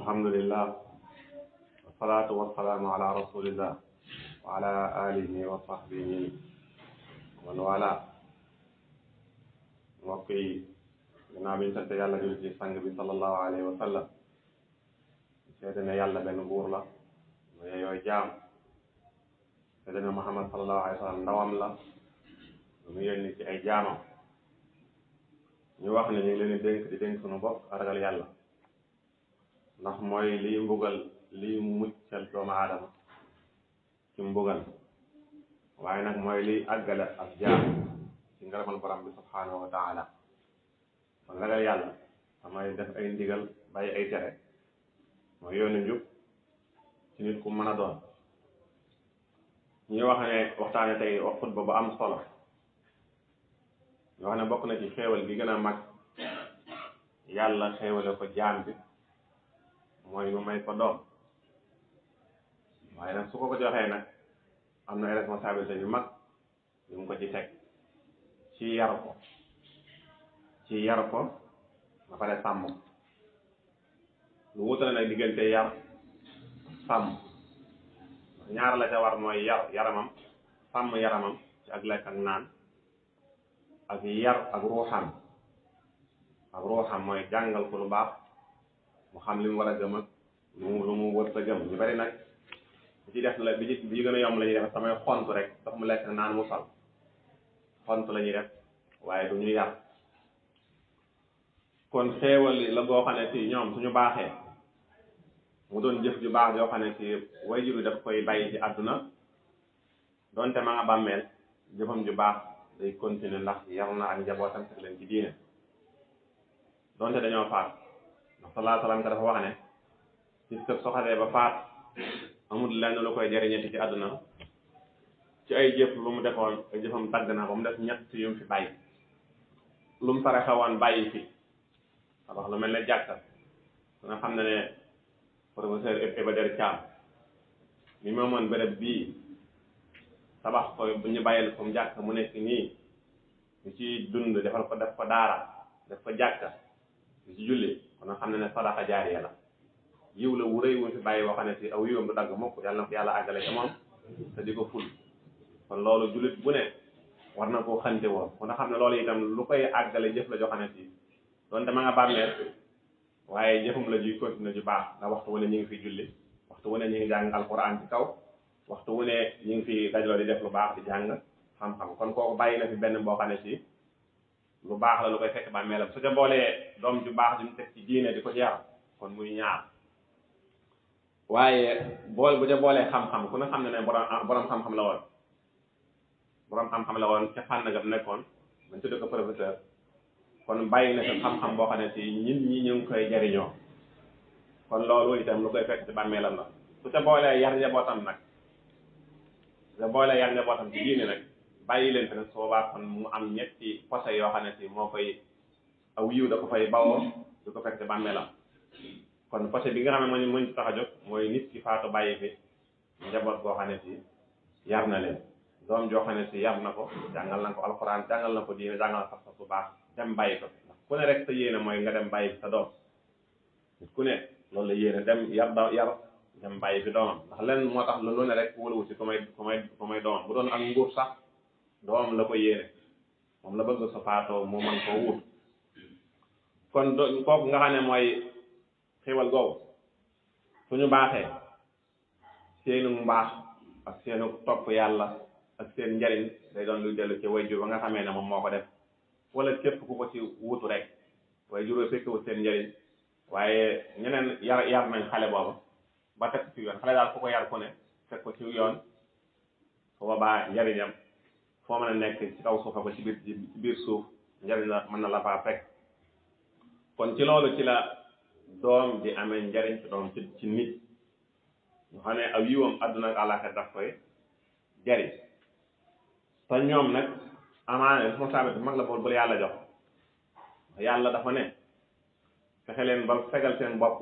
alhamdulillah wasalaatu wasalaamu ala rasulillah wa ala alihi wa sahbihi wa man wala mbokk yi ginnaaw bi ñu sant yàlla jul ci sang bi sallallahu alayhi wa sallam seede ne yàlla benn buur la mu yeyooy jaam seede ne Muhammad sallallahu alayhi wa sallam ndawam la mu yónni ci ay jaamam ñu wax ne ñu ngi leen di dénk sunu bopp ragal yàlla ndax mooy liy mbugal liy muccal doomu aadama ci mbugal waaye nag mooy liy àggale ak jaam ci ngërëmal borom bi subhanahu wa taala kon ragal yàlla damay def ay ndigal bàyyi ay tere mooy yoonu njub ci nit ku mën a doon ñuy wax ne waxtaane tey wax xutba bu am solo ñu wax ne bokk na ci xéewal gi gën a mag yàlla xéewale ko jaam bi mooy mu may ko doom waaye nag su ko joxee nag am na responsabilité yu mag yu mu ko ci teg ci yar ko ba pare sàmm lu wutale nag diggante yar sàmm ñaar la ca war mooy yaramam sàmm yaramam ci ak lekk ak naan ak yar ak ruuxam mooy jàngal ko lu baax mu xam li mu war a gëm ak lu mu wër sa gëm ñu bari nag bi ci def la bi gën a yomb la ñuy def samay xont rek dafa mu lekk naan mu sol xont la ñuy def waaye du ñu yar kon xéewal la boo xam ne si ñoom suñu baaxee mu doon jëf ju baax yoo xam ne si waajur yi daf koy bàyyi ci àdduna donte ma nga bàmmeel jëfam ju baax day continuer ndax yar na ak njabootam teg leen ci diine donte dañoo faat ndax sallallahu alayhi wa sallam ka dafa wax ne gis kër soxalee ba faat amul lenn lu koy jëriñati ci àdduna ci ay jëf lu mu defoon ay jëfam tagg na ba mu def ñett yu mu fi bàyyi lu mu sare xewoon bàyyi fi tabax lu mel ne jàkka su nga xam ne ne professeur IBA Deer Thiam mi moomoon béréb bii tabax ko bu ñu bàyyil ko mu jàkk mu nekk nii ñu ci dund defal ko def ko daara def ko jàkka ñu ci julli kon nga xam ne ne sadaqa jaariya la yiw la wu rëy wu fi bàyyi waxane si aw yiwam du dagg mukk yàlla na ko yàlla àggale ca moom te di ko ful kon loolu jullit bu ne war na koo xante woon kon nga xam ne loolu itam lu koy àggale jëf la joxane si doonte ma nga bàmmeel waaye jëfum la juy continuer ju baax ndax waxtu wu ne ñu ngi fi julli waxtu wu ne ñu ngi jàng alquran ci kaw waxtu wu ne ñu ngi fi dajaloo di def lu baax di jàng xam-xam kon kooku bàyyi na fi benn boo xam ne si lu baax la lu koy fekk bàmmeelam su ca boolee doom ju baax ju mu teg ci diine di ko ci yar kon muy ñaar waaye bu ca boolee xam-xam ku ne xam ne ne borom xam-xam la woon ca fànn ga nekkoon bañ tudde ko professeur kon bàyyi na fi xam-xam boo xam ne si nit ñi ñu ngi koy jariñoo kon loolu itam lu koy fekk ci bàmmeelam la su ca boolee yar njabootam nag ci diine nag bàyyi leen fi nag soo baax kon mu am ñetti posé yoo xam ne si moo koy aw yiw da ko fay bawoo du ko fekk ci bàmmeelam kon posé bi nga xam ne moo ñu tax a jóg mooy nit ki faatu bàyyi fi njaboot goo xam ne si yar na leen doom joo xam ne si yar na ko jàngal na ko alxuraan jàngal na ko diine jàngal na sax bu baax dem bàyyi ko ndax ku ne rek sa yéene mooy nga dem bàyyi fi sa doom nit ku ne loolu la yéene dem yar dem bàyyi fi doomam ndax lenn moo tax lu ne rek wëluwu si ku may doomam bu doon ak nguur sax doomam la ko yéene moom la bëgg sa faatoo mu mën koo wut kon kooku nga xam ne mooy xéwal googu suñu baaxee seenu mbaax ak seenu topp yàlla ak seen njariñ day doon luy dellu ci waajur ba nga xamee ne moom moo ko def wala képp ku ko ci wutu rek waajur fekkewut seen njariñ waaye ñeneen yar nañ xale booba ba teg ci yoon xale daal ku ko yar ku ne teg ko ci yoon su boobaa njariñam foo mën a nekk ci kaw suufa ko ci biir suuf njariñ la mën na la faa fekk kon ci loolu ci la doom di amee njariñ ci doom ci nit ñu xam ne aw yiwam àdduna ak àllaaxira daf koy jariñ te ñoom nag amaana responsabilité bu mag la bu yàlla jox yàlla dafa ne fexe leen ba fegal seen bopp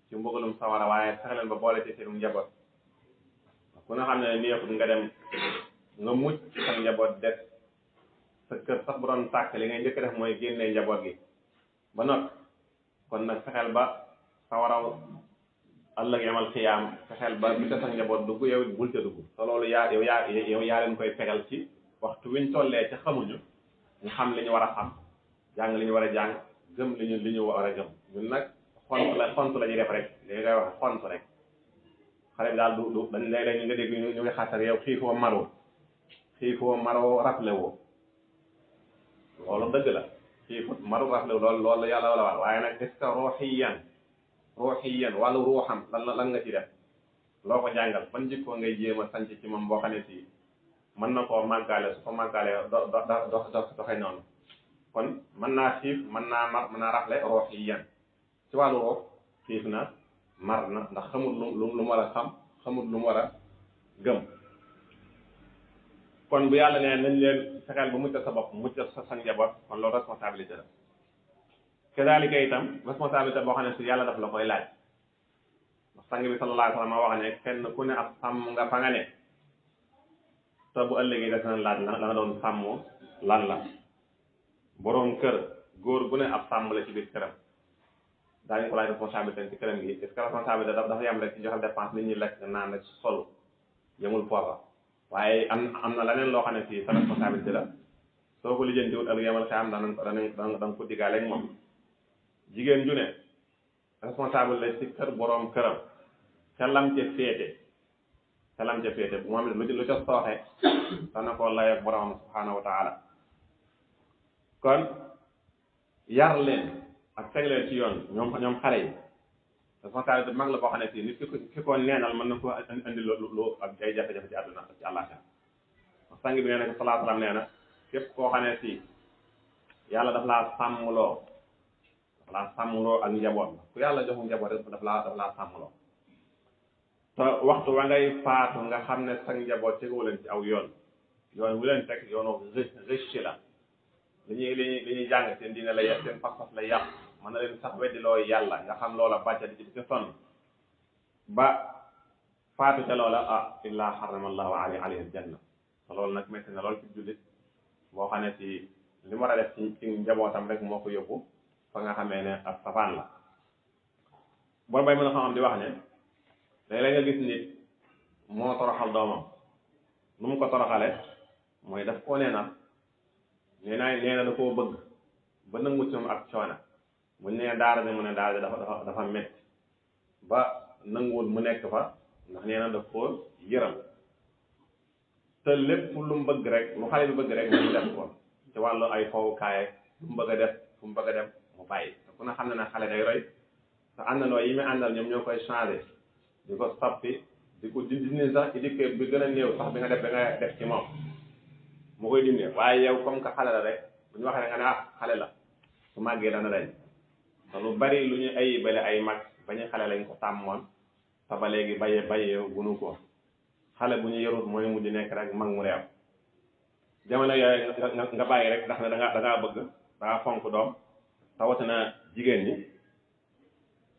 ci mbugalum sawara waaye fexe leen ba boole ci seen njaboot ku nga xam ne neexut nga dem nga mucc sa njaboot des sa kër sax bu doon tàkk li ngay njëkk def mooy génnee njaboot gi ba noppi kon nag fexeel ba sawaraw ëllëg yamal xiyaam fexeel ba bi ta sax njaboot dugg yow it bul ca dugg te loolu yow yaa leen koy fegal ci waxtu wiñ tollee ca xamuñu ñu xam li ñu war a xam jàng li ñu war a jàng gëm li ñu war a gëm ñun nag xont la ñuy def rek li ngay wax xont rek xale bi daal du dañ léeg-léeg ñu nga dégg ñu ngi xattar yow xiifoo maroo rafle woo loolu dëgg la xiifut maru rafle woo loolu la yàlla wala wax waaye nag est-ce que ruuxiyan wàllu ruuxam lan nga ci def loo ko jàngal ban jikkoo ngay jéem a sanc ci moom boo xam ne si mën na koo màggaale su ko màggaalee doxee noonu kon mën naa xiif mën naa mar mën naa rafle ruuxiyan ci wàllu ruux xiif na mar na ndax xamul lu mu war a xam xamul lu mu war a gëm kon bu yàlla nee nañ leen fexeel ba muccal sa bopp muccal sa njaboot kon loolu responsabilité la kadaalika itam responsabilité boo xam ne si yàlla daf la koy laaj ndax sang bi sallallahu alayhi wa sallam wax ne kenn ku ne ab sàmm nga fa nga ne te bu ëllëgee des na laaj la nga doon sàmm lan la boroom kër góor gu ne ab sàmm la ci biir këram daañu ko laaj responsabilité ci këram gi est-ce que responsabilité dafa yem rek ci joxe dépense nit ñi lekk nga naan rek solu yemul foofa waaye am na leneen loo xam ne fii sa responsabilité la soo ko lijjantiwut ak yemal xaam danga ko diggaale ak moom jigéen ju ne responsable la ci kër boroom këram ca lam ca féete moom lu ca sooxe dana ko lay ak boroom subhaanahu wa taala kon yar leen ak teg leen ci yoon ñoom xale yi responsabilité mag la boo xam ne fii nit ki ko neenal mën na ko indi lu ak ay jafe-jafe ci àdduna ak ci àllaaxira sang bi nee na sallallahu alayhi wa sallam nee na képp koo xam ne fii yàlla daf laa sàmmloo ak njaboot ku yàlla joxu njaboot rek daf laa sàmmloo te waxtu wa ngay faatu nga xam ne sa njaboot teguwu leen ci aw yoon wu leen teg yoonu riche la li ñuy jàng seen diine la yàq seen pas-pas la yàq mën na leen sax weddi loo yàlla nga xam loola bàcca di ci sonn ba faatu ca loola illaa harrama allahu alayhi aljanna te loolu nag métti na lool ci jullit boo xam ne ci li mu war a def ci njabootam rek moo ko yóbbu fa nga xamee ne ak safaan la boo bay mën a xam di wax ne léeg-léeg nga gis nit moo toroxal doomam nu mu ko toroxale mooy daf koo neenal nee na da koo bëgg ba nangu ci moom ak coona mu nee daara bi mu ne daara dafa métti ba nanguwul mu nekk fa ndax nee na daf koo yëram te lépp lu mu bëgg rek lu xale bi bëgg rek mu def ko ci wàllu ay fowukaay lu mu bëgg a def fu mu bëgg a dem mu bàyyi te ku ne xam ne ne xale day roy te àndandoo yi muy àndal ñoom ñoo koy changé di ko soppi di ko dindi sax ci dikk bi gën a néew sax bi nga def ci moom mu koy dindi waaye yow comme que xale la rek bu ñu waxee nga ne xale la su màggee dana dañ te lu bari lu ñu ayibale ay mag ba ñu xale lañ ko tàmmoon te ba léegi bayee gunu ko xale bu ñu yarut mooy mujj nekk rek mag mu réew jamono yooyu nga bàyyi rek ndax ne da ngaa bëgg da ngaa fonk doom rawatina jigéen ñi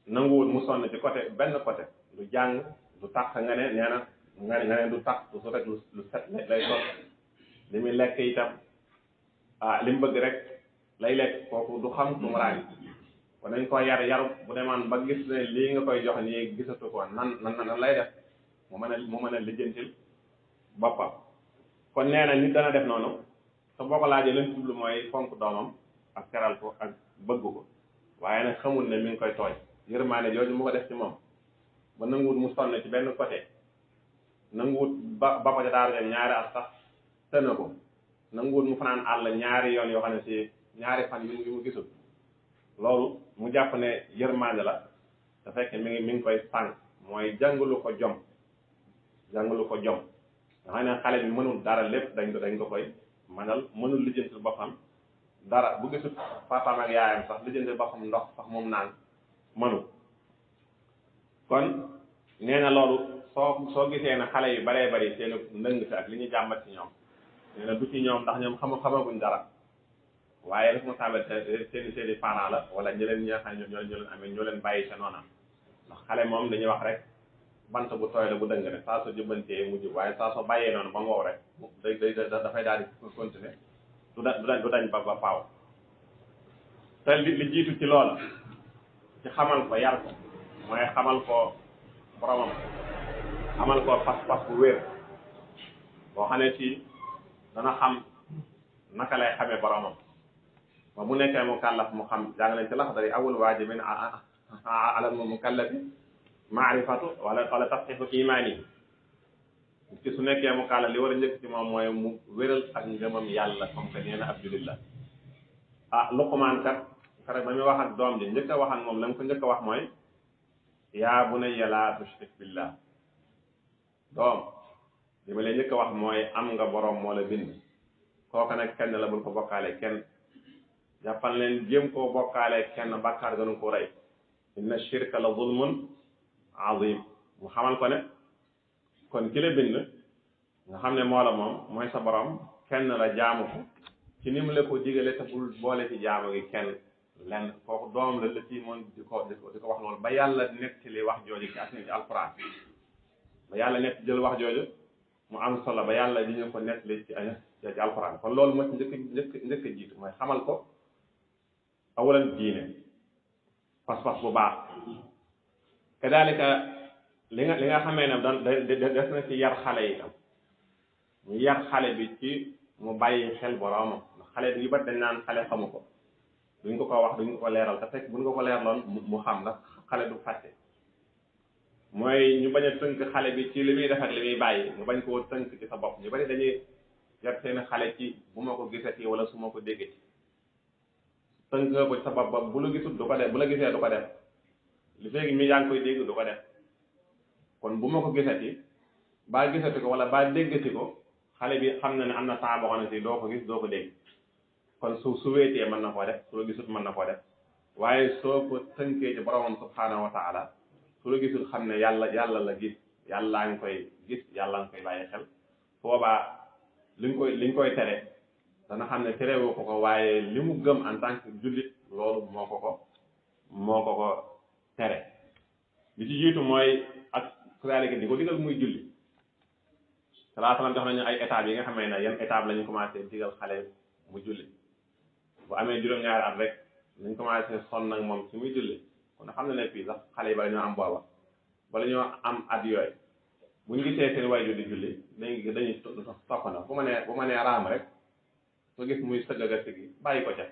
nanguwul mu sonn ci côté benn côté du jàng du tax nga ne nee na du tax du su rek lu set lay sol li muy lekk itam li mu bëgg rek lay lekk kooku du xam du mu ràññ kon dañ ko yar bu demaan ba gis ne lii nga koy jox nii gisatu ko nan lay def mu mën a lijjantil boppam kon nee na nit dana def noonu te boo ko laajee leen jublu mooy fonk doomam ak teral ko ak bëgg ko waaye nag xamul ne mi ngi koy tooñ yërmaane jooju mu ko def ci moom ba nanguwut mu sonn ci benn côté nanguwut ba ko ca daara dem ñaari at sax tëna ko nanguwut mu fanaan àll ñaari yoon yoo xam ne si ñaari fan yu mu gisul loolu mu jàpp ne yërmaane la te fekk mi ngi koy sànq mooy jàngalu ko jom nga xam ne xale bi mënul dara lépp dañ ko koy manal mënul lijjantil boppam dara bu gisul papaam ak yaayam sax lijjantil boppam ndox sax moom naan mënu kon nee na loolu soo gisee ne xale yu baree bari seen ndëng si ak li ñu jàmbat ci ñoom nee na du ci ñoom ndax ñoom xamaguñ dara waaye responsabilité seeni parents la wala ñi leen ñi nga xam ne ñoo leen amee ñoo leen bàyyi ca noonam ndax xale moom dañuy wax rek bant bu tooy la bu dëng rek saa soo jubbantee mu jub waaye saa soo bàyyee noonu ba mu wow rek dafay daal di continuer du dañ ba faaw te li jiitu ci loola ci xamal ko yar ko mooy xamal ko boromam xamal ko pas-pas bu wér boo xam ne ci dana xam naka lay xamee boromam ba mu nekkee mu kàllaf mu xam jàng nañ ci laxdari awul waajibin alal mukallafi maarifatu wala tasxiixu imaani ci su nekkee mu kàllaf li war a njëkk ci moom mooy mu wéral ak ngëmam yàlla comme que nee na ab julit la Luqmaan kat kare ba muy wax ak doom ji njëkk a wax ak moom la mu ko njëkk a wax mooy yaa bunayya laa tushrik billah doom li ma lay njëkk a wax mooy am nga borom moo la bind kooka nag kenn la bul ko bokkaale kenn jàppal leen jéem koo bokkaale kenn bàkkaar gënu ko rey inna shirka la zulmun azim mu xamal ko ne kon ki la bind nga xam ne moo la moom mooy sa borom kenn la jaamu ko ci ni mu la ko digale te bul boole ci jaamu gi kenn lenn kooku doom la ci moom di ko wax loolu ba yàlla nekk ci li wax jooju ci ak ci alquran ba yàlla nekk jël wax jooju mu am solo ba yàlla di ñu ko nettali ci alquran kon loolu moo ci njëkk a jiitu mooy xamal ko awalan diine pas-pas bu baax kadaalika li nga xamee ne des na ci yar xale yi tam ñu yar xale bi ci mu bàyyi xel boroomam ndax xale bi yu bari dañ naan xale xamu ko duñ ko wax duñ ko leeral te fekk buñ ko leerloon mu xam ndax xale du fàtte mooy ñu bañ a tënk xale bi ci li muy def ak li muy bàyyi nga bañ koo tënk ci sa bopp ñu bari dañuy yar seen xale ci bu ma ko gisati wala su ma ko déggati tënk ko ci sa bopp ba bu la gisul du ko def bu la gisee du ko def li feegi mi yaa ngi koy dégg du ko def kon bu ma ko gisati baa gisati ko wala baa déggati ko xale bi xam na ne am na temps boo xam ne si doo ko gis doo ko dégg kon su wéetee mën na koo def su la gisut mën na koo def waaye soo ko tënkee ci boromam subhanahu wa taala su la gisul xam ne yàlla la gis yàllaa ngi koy gis yàlla nga koy bàyyi xel boobaa liñ koy tere dana xam ne terewoo ko waaye li mu gëm en tant que jullit loolu moo ko tere li ci jiitu mooy ak saalika di ko digal muy julli salaa salaam jox nañu ay étapes yi nga xamee ne yan étape la ñu commencé digal xale mu julli bu amee juróom-ñaari at rek nañ commencé sonn nag moom ci muy julli kon xam na ne fii sax xale yi bala ñoo am booba bala ñoo am at yooyu buñ gisee seen waajur di julli dañuy toppandoo bu ma nee raam rek soo gis muy sëgg ak sëggi bàyyi ko ca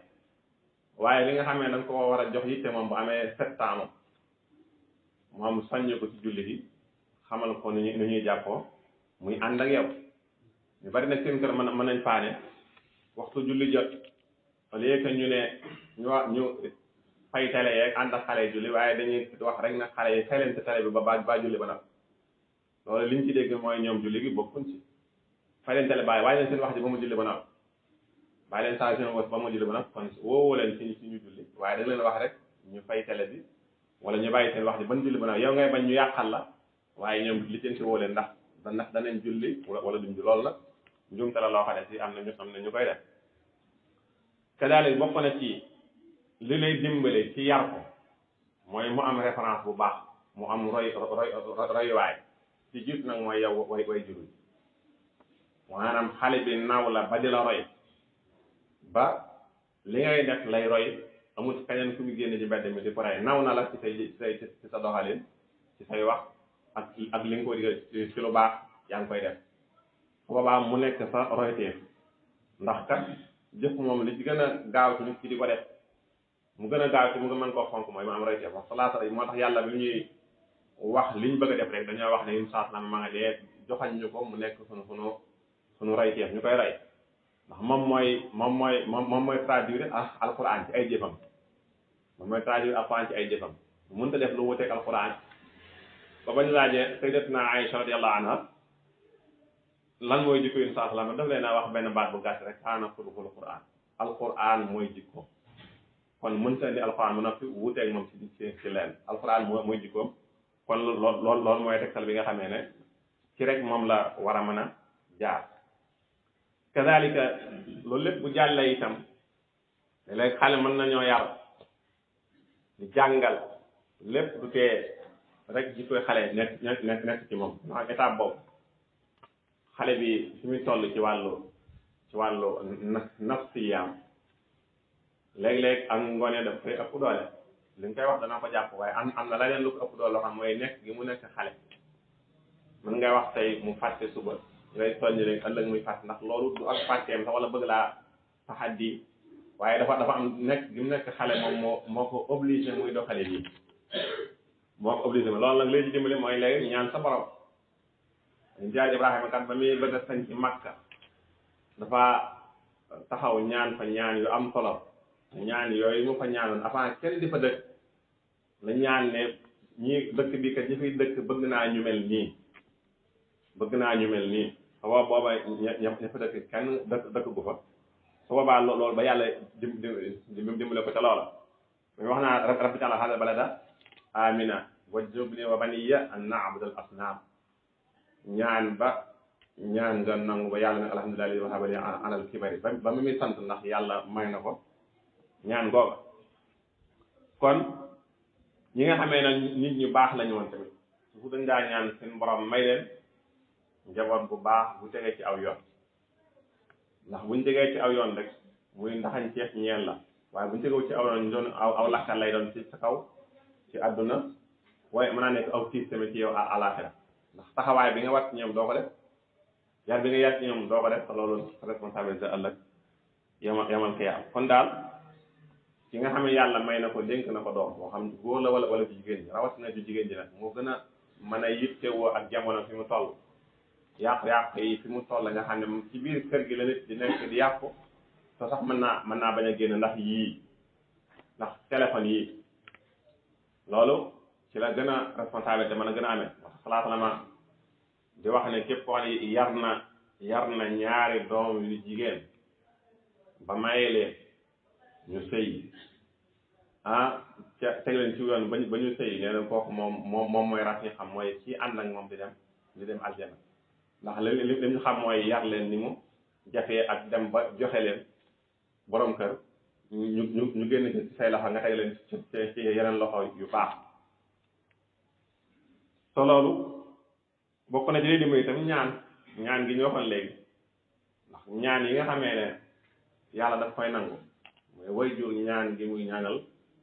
waaye li nga xamee da nga ko war a jox yitte moom bu amee 7 ans moom soññ ko ci julli gi xamal ko nu ñuy jàppoo muy ànd ak yow ñu bari nag seen kër mën nañ paane waxtu julli jot au lieu que ñu ne ñu fay télé yeeg ànd ak xale yi julli waaye dañuy wax rek nag xale yi fay leen ci télé bi ba julli ba nag loolu liñ ci dégg mooy ñoom julli gi bokkuñ ci fay leen télé bàyyi waaye leen seen wax ji ba mu julli ba nag bàyyi leen saa seen wax ba mu julli ba nag kon woowoo leen ci ñu julli waaye da leen wax rek ñu fay télé bi wala ñu bàyyi seen wax ji ban julli ba nag yow ngay bañ ñu yàqal la waaye ñoom li seen si woo leen ndax danañ julli wala duñ julli loolu la njuumte la loo xam ne si am na ñu koy def kadaalika bokk na ci li lay dimbale ci yar ko mooy mu am référence bu baax mu am royuwaay ci jiit nag mooy yow way juru maanaam xale bi naw la ba di la roy ba li ngay def lay roy amul keneen ku mu génne ci mbedd mi di ko rey naw na la ci ci sa doxalin ci say wax ak li nga ko digal ci lu baax yaa ngi koy def boobaa mu nekk sa royteef ndax kat jëf moom li ci gën a gaaw ci nit ki di ko def mu gën a gaaw ci mu nga mën koo fonk mooy mu am royteef wax salaata yi moo tax yàlla bi ñuy wax liñ bëgg a def rek dañoo wax ne yim saat na ma nga dee joxañ ñu ko mu nekk sunu royteef ñu koy roy ndax moom mooy traduire alquran ci ay jëfam moom mooy traduire alquran ci ay jëfam mënta def lu wuteeg alquran ba bañ laajee sayyidatuna Aïcha radiyallahu anha lan mooy jikko yin saa salaam daf leen a wax benn baat bu gàtt rek kaana xuluqul quran alquran mooy jikko kon mënta indi alquran mu noppi wuteeg moom ci leen alquran mooy jikkoom kon loolu mooy tegtal bi nga xamee ne ci rek moom la war a mën a jaar kadalika loolu lépp bu jàllee itam léegi xale mën nañoo yar di jàngal lépp du tee rek jikkoy xale nekk ci moom ndax étape boobu xale bi fi muy toll ci wàllu nafsiyaam léeg-léeg ak ngoone daf koy ëpp doole li nga koy wax dana ko jàpp waaye am na leneen lu ko ëpp doole loo xam mooy nekk gi mu nekk xale mën ngay wax tey mu fàtte suba ngay soññ rek ëllëg muy fàtte ndax loolu du ak fàtteem sax wala bëgg laa taxaddi waaye dafa am nekk gi mu nekk xale moom moo ko obligé muy doxale nii moo ko obligé loolu nag léegi dimbali mooy léegi ñaan sa borom jaay Ibrahima kat ba muy bëgg a sañ ci Makka dafa taxaw ñaan fa ñaan yu am solo ñaan yooyu mu fa ñaanoon avant kenn di fa dëkk la ñaan ne ñii dëkk bi kat ñi fiy dëkk bëgg naa ñu mel nii xaw booba ña fa dëkk kenn dëkk gu fa su boobaa loolu ba yàlla dimbale ko ca loola muy wax naa rabbi ja'al haadha balada amina wajnubnii wa baniya an na'budal asnaam ñaan nga nangu ba yàlla ne alhamdulillahi allazii wahaba li alal kibari ba mu muy sant ndax yàlla may na ko ñaan googa kon ñi nga xamee nag nit ñu baax lañu woon tamit su dañ daa ñaan seen borom may leen njaboot bu baax bu tegee ci aw yoon ndax buñ tegee ci aw yoon rek muy ndaxañ ceef ñeel la waaye buñ tegewu ci aw yoon ñu doon aw lakkal lay doon ci sa kaw ci àdduna waaye mën naa nekk aw tiis tamit ci yow àlaaxira ndax taxawaay bi nga wat ci ñoom doo ko def yar bi nga yar ci ñoom doo ko def te loolu responsabilité ëllëg yamal xiyaam kon daal ki nga xam ne yàlla may na ko dénk na ko doom moo xam góor la wala ci jigéen ñi rawatina ci jigéen ñi nag moo gën a mën a yittewoo ak jamono fi mu toll yàq yi fi mu toll nga xam ne ci biir kër gi la nit di nekk di yàqu te sax mën naa bañ a génn ndax téléphone yii loolu ci la gën a responsabilité mën a gën a amee wax salaatu la ma di wax ne képp koo xam ne yar na ñaari doom yu jigéen ba maye leen ñu sëy teg leen ci yoon ba ñu sëy nee na kooku moom mooy rafi xam mooy ci ànd ak moom di dem aljana ndax li ñu xam mooy yar leen ni mu jafee ak dem ba joxe leen borom kër ñu génn ci say loxo nga teg leen ci yeneen loxo yu baax so loolu bokk na ci li dimbali itam ñaan gi ñu waxoon léegi ndax ñaan yi nga xamee ne yàlla daf koy nangu mooy wayjur ñaan gi muy ñaanal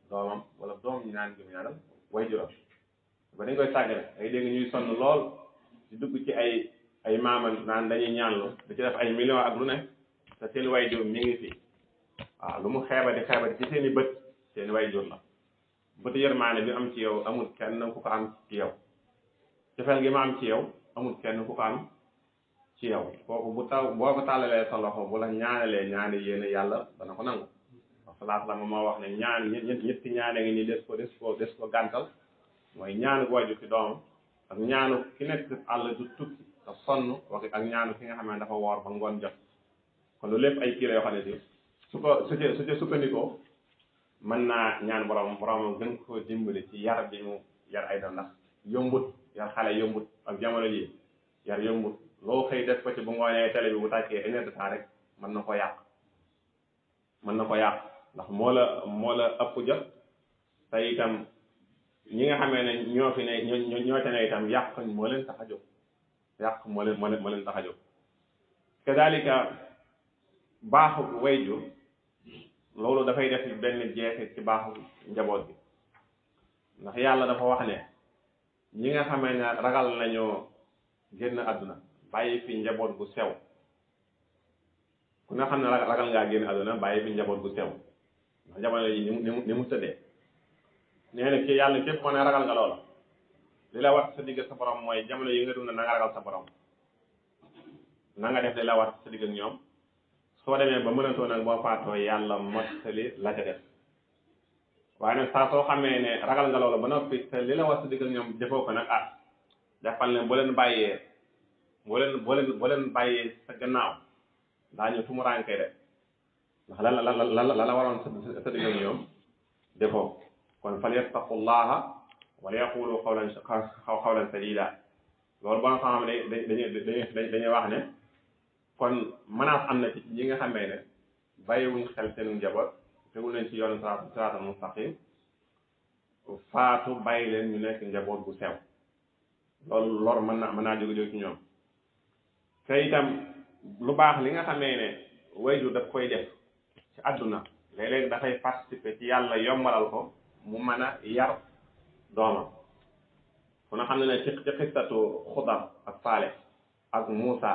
doomam wala doom ñaan gi muy ñaanal wayjuram ba dañ koy sàggane ay dégg ñuy sonn lool di dugg ci ay maaman naan dañuy ñaanlu di ci def ay millions ak lu ne te seen wayjur mi ngi fi waaw lu mu xeebati ci seen i bët seen wayjur la bët yërmaane bi am ci yow amul kenn ku ko am ci yow cofeel gi ma am ci yow amul kenn ku ko am ci yow kooku boo ko tàllalee sa loxo bu la ñaanalee ñaani yéen yàlla dana ko nangu wax salaatu la moo wax ne ñaan ñetti ñaane ngi ni des ko gàntal mooy ñaanu wayjur ci doomam ak ñaanu ki nekk àll du tukki te sonn wax ak ñaanu ki nga xam ne dafa woor ba ngoon jot kon lu lépp ay kii la yoo xam ne si su ca sukkandikoo mën naa ñaan borom gën ko dimbali ci yar bi mu yar ay doom ndax yombut yar xale yombut ak jamono ji yar yombut loo xëy def ko ci bu ngoonee télé bi bu tàkkee une heure de temps rek mën na ko yàq ndax moo la ëpp jot te itam ñi nga xamee ne ñoo fi ne ñoo ca ne itam yàq moo leen tax a jóg moo leen tax a jóg kadalika baaxu wayjur loolu dafay def benn jeexit ci baaxu njaboot bi ndax yàlla dafa wax ne ñi nga xamee ne ragal nañoo génn àdduna bàyyi fi njaboot gu sew ku nga xam ne ragal ngaa génn àdduna bàyyi fi njaboot gu sew ndax jamono yi ni mu tëddee nee na ci yàlla képp moo ne ragal nga loola li la war sa digg sa borom mooy jamono yi nga dund na nga ragal sa borom na nga def li la war sa digg ak ñoom soo demee ba mënatoo nag boo faatoo yàlla mottali la ca def waaye nag saa soo xamee ne ragal nga loola ba noppi te li la war sa digg ak ñoom defoo ko nag jàppal ne boo leen bàyyee sa gannaaw daañu tumuraanke de ndax la waroon sa digg ak ñoom defoo kon fal yattaqullaha wala yaqulu qawlan sadida loolu ba nga xam ne dañuy wax ne kon menace am na ci ñi nga xamee ne bàyyiwuñ xel seenu njaboot tegul nañ ci yoonu siraatal mustaqim faatu bàyyi leen ñu nekk njaboot bu sew loolu lor mën naa jóge ci ñoom te itam lu baax li nga xamee ne wayjur daf koy def ci àdduna léeg-léeg dafay participer ci yàlla yombalal ko mu mën a yar doomam ku na xam ne ci xissatu xudar ak faale ak Muusa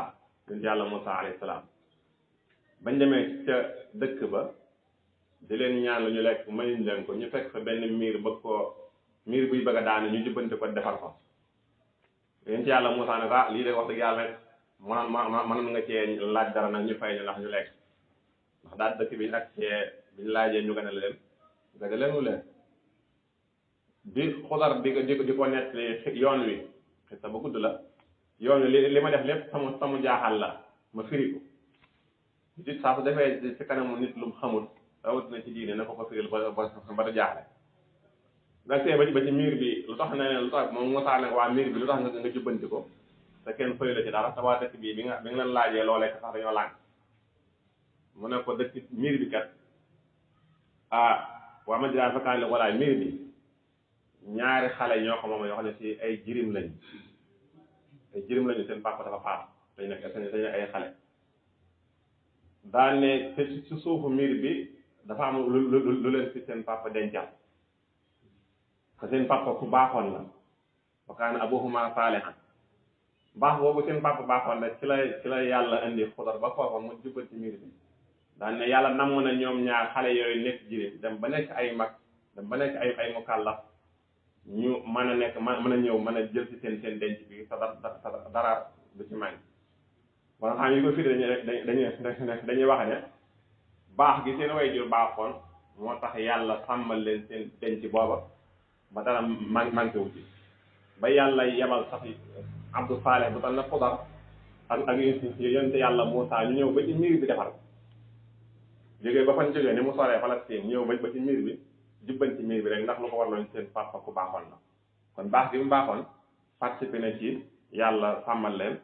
yonent yàlla Muusa alayhi salaam bañ demee ca dëkk ba di leen ñaan lu ñu lekk mayuñ leen ko ñu fekk fa benn miir miir buy bëgg a daane ñu jubbante ko defar ko yonent yàlla Muusa ne ko lii de wax dëgg yàlla rek mënoon nga cee laaj dara nag ñu fay ñu ndax ñu lekk ndax daal dëkk bi ak biñu laajee ñu gën a leen gën a leenu leen bi xudar di ko nett yoon wi xista ba gudd la yoon wi li ma def lépp samu jaaxal la ma firi ko nit saa su defee ci kanamu nit lu mu xamul rawatina ci diine na ko firil ba du jaaxle nag see ba ci miir bi lu tax moom Muusaa ne waa miir bi lu tax nga jubbanti ko te kenn fayu la ci dara te waa dëkk bii bi nga leen laajee loolee sax dañoo laaj mu ne ko dëkk miir bi kat waa ma dinaa fakkaan la walaay miir bi ñaari xale ñoo ko moom yoo xam ne si ay jirim lañu seen papa dafa faatu dañ nekk ay xale daan ne ci suufu miir bi dafa am lu leen fi seen papa dencal te seen papa ku baaxoon la wa kaana abuhuma saalihan baax boobu seen papa baaxoon la ci la yàlla indi xudar ba foofa mu jubal ci miir bi daan ne yàlla namm na ñoom ñaar xale yooyu nekk jirim dem ba nekk ay mag dem ba nekk ay mukallaf ñu mën a nekk mën a ñëw mën a jël ci seen denc bi te dara du ci may wala xam yi ko firi dañuy wax ne baax gi seen waajur baaxoon moo tax yàlla sàmmal leen seen denc booba ba dara manqué wu ci ba yàlla yebal sax abdou Saleh bu tal na xudar ak yonte yàlla Muusaa ñu ñëw ba ci miir bi defar jógee ba fan jógee ni mu soree Palestine ñëw ba ci miir bi jubban ci miir bi rek ndax lu ko warloon seen papa ku baaxoon la kon baax gi mu baaxoon participé na ci yàlla sàmmal leen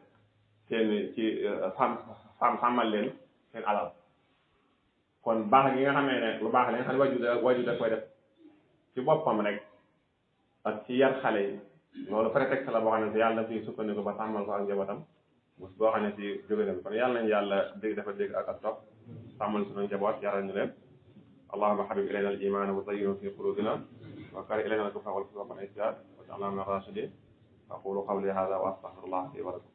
sàmmal leen seen alal kon baax gi nga xamee ne lu baax li nga xam ne waju da koy def ci boppam rek ak ci yar xale yi loolu prétexte la boo xam ne si yàlla fii sukkandiku ba sàmmal ko ak njabootam boo xam ne si jóge na kon yàlla nañu yàlla dégg dafa dégg ak topp sàmmal suñu njaboot yaral ñu leen allahumma habib ilayna al iman wa zayyinhu fi qulubina wa kari ilayna al kufra wal fusuqa wal isyan waj'alna min ar-rashidin aqulu qawli hadha wa astaghfirullah li wa lakum